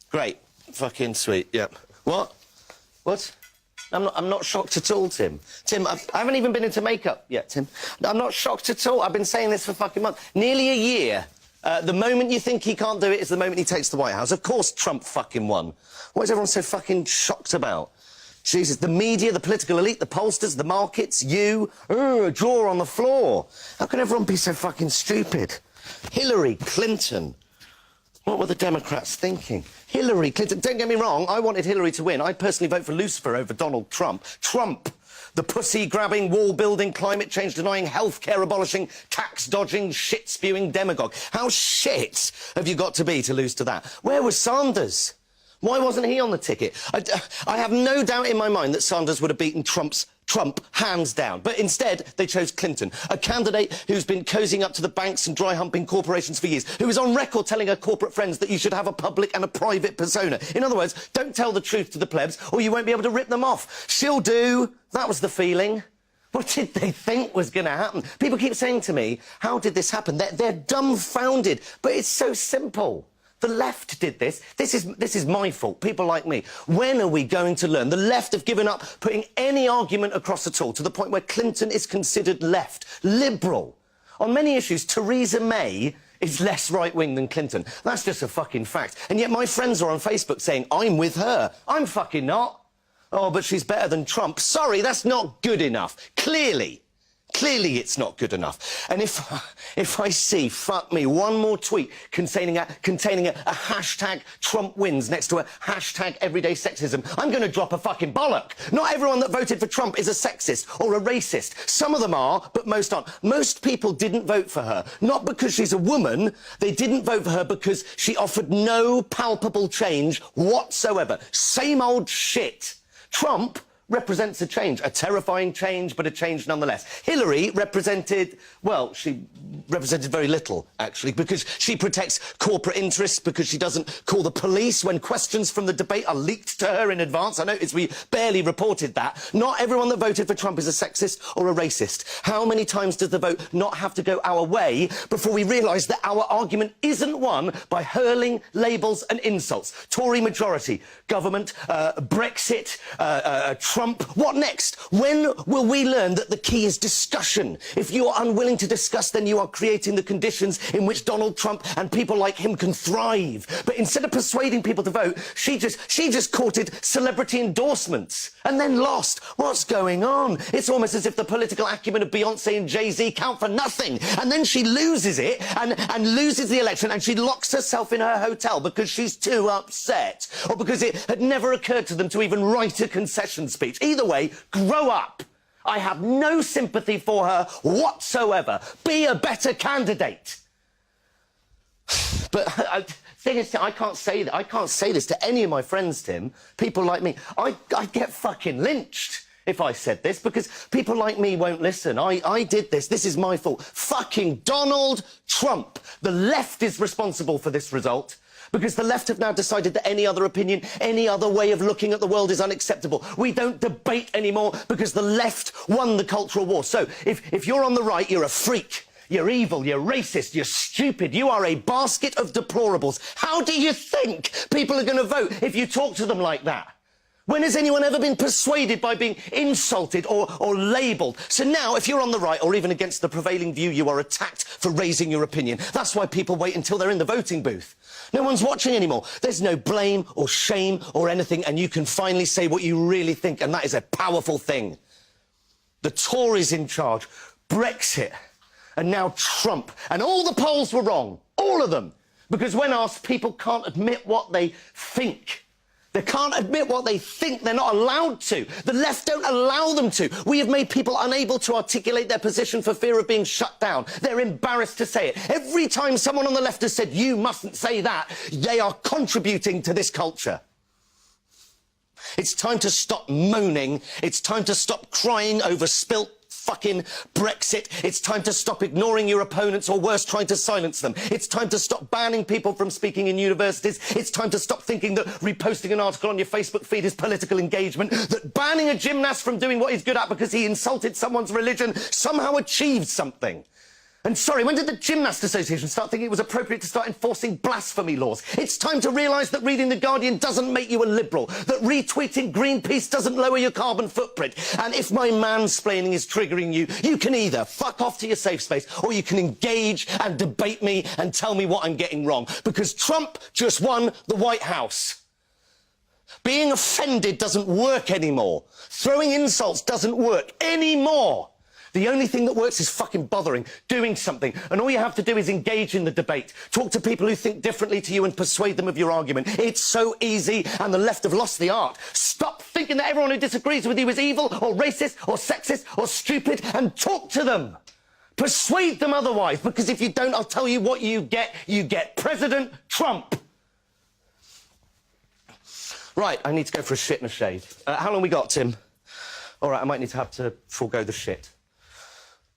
Great. Fucking sweet, yep. What? What? I'm not shocked at all, Tim. Tim, I haven't even been into makeup yet, Tim. I'm not shocked at all. I've been saying this for fucking months. Nearly a year. The moment you think he can't do it is the moment he takes the White House. Of course Trump fucking won. What is everyone so fucking shocked about? Jesus, the media, the political elite, the pollsters, the markets, you, jaw on the floor. How can everyone be so fucking stupid? Hillary Clinton. What were the Democrats thinking? Hillary Clinton. Don't get me wrong, I wanted Hillary to win. I'd personally vote for Lucifer over Donald Trump. Trump, the pussy-grabbing, wall-building, climate change-denying, health-care abolishing, tax-dodging, shit-spewing demagogue. How shit have you got to be to lose to that? Where was Sanders? Why wasn't he on the ticket? I have no doubt in my mind that Sanders would have beaten Trump hands down. But instead, they chose Clinton, a candidate who's been cozying up to the banks and dry-humping corporations for years, who is on record telling her corporate friends that you should have a public and a private persona. In other words, don't tell the truth to the plebs or you won't be able to rip them off. She'll do. That was the feeling. What did they think was going to happen? People keep saying to me, how did this happen? They're dumbfounded. But it's so simple. The left did this. This is my fault, people like me. When are we going to learn? The left have given up putting any argument across at all, to the point where Clinton is considered left, liberal. On many issues, Theresa May is less right-wing than Clinton. That's just a fucking fact. And yet my friends are on Facebook saying, I'm with her. I'm fucking not. Oh, but she's better than Trump. Sorry, that's not good enough. Clearly it's not good enough. And if I see, fuck me, one more tweet containing a hashtag Trump wins next to a hashtag everyday sexism, I'm going to drop a fucking bollock. Not everyone that voted for Trump is a sexist or a racist. Some of them are, but most aren't. Most people didn't vote for her, not because she's a woman. They didn't vote for her because she offered no palpable change whatsoever. Same old shit. Trump represents a change, a terrifying change, but a change nonetheless. Hillary represented, well, she represented very little, actually, because she protects corporate interests, because she doesn't call the police when questions from the debate are leaked to her in advance. I noticed we barely reported that. Not everyone that voted for Trump is a sexist or a racist. How many times does the vote not have to go our way before we realise that our argument isn't won by hurling labels and insults? Tory majority, government, Brexit, Trump. What next? When will we learn that the key is discussion? If you are unwilling to discuss, then you are creating the conditions in which Donald Trump and people like him can thrive. But instead of persuading people to vote, she just courted celebrity endorsements and then lost. What's going on? It's almost as if the political acumen of Beyonce and Jay-Z count for nothing. And then she loses it and loses the election, and she locks herself in her hotel because she's too upset, or because it had never occurred to them to even write a concession speech. Either way, grow up. I have no sympathy for her whatsoever. Be a better candidate. But thing is, I can't say that. I can't say this to any of my friends, Tim. People like me. I'd get fucking lynched if I said this, because people like me won't listen. I did this. This is my fault. Fucking Donald Trump. The left is responsible for this result, because the left have now decided that any other opinion, any other way of looking at the world is unacceptable. We don't debate anymore because the left won the cultural war. So if you're on the right, you're a freak. You're evil, you're racist, you're stupid, you are a basket of deplorables. How do you think people are going to vote if you talk to them like that? When has anyone ever been persuaded by being insulted or labelled? So now, if you're on the right or even against the prevailing view, you are attacked for raising your opinion. That's why people wait until they're in the voting booth. No one's watching anymore. There's no blame or shame or anything, and you can finally say what you really think, and that is a powerful thing. The Tories in charge, Brexit, and now Trump. And all the polls were wrong. All of them. Because when asked, people can't admit what they think. They can't admit what they think. They're not allowed to. The left don't allow them to. We have made people unable to articulate their position for fear of being shut down. They're embarrassed to say it. Every time someone on the left has said, you mustn't say that, they are contributing to this culture. It's time to stop moaning. It's time to stop crying over spilt fucking Brexit. It's time to stop ignoring your opponents, or worse, trying to silence them. It's time to stop banning people from speaking in universities. It's time to stop thinking that reposting an article on your Facebook feed is political engagement, that banning a gymnast from doing what he's good at because he insulted someone's religion somehow achieved something. And sorry, when did the Gymnast Association start thinking it was appropriate to start enforcing blasphemy laws? It's time to realise that reading The Guardian doesn't make you a liberal, that retweeting Greenpeace doesn't lower your carbon footprint. And if my mansplaining is triggering you, you can either fuck off to your safe space or you can engage and debate me and tell me what I'm getting wrong. Because Trump just won the White House. Being offended doesn't work anymore. Throwing insults doesn't work anymore. The only thing that works is fucking bothering, doing something. And all you have to do is engage in the debate. Talk to people who think differently to you and persuade them of your argument. It's so easy, and the left have lost the art. Stop thinking that everyone who disagrees with you is evil or racist or sexist or stupid, and talk to them. Persuade them otherwise, because if you don't, I'll tell you what you get. You get President Trump. Right, I need to go for a shit and a shave. How long we got, Tim? All right, I might need to have to forego the shit.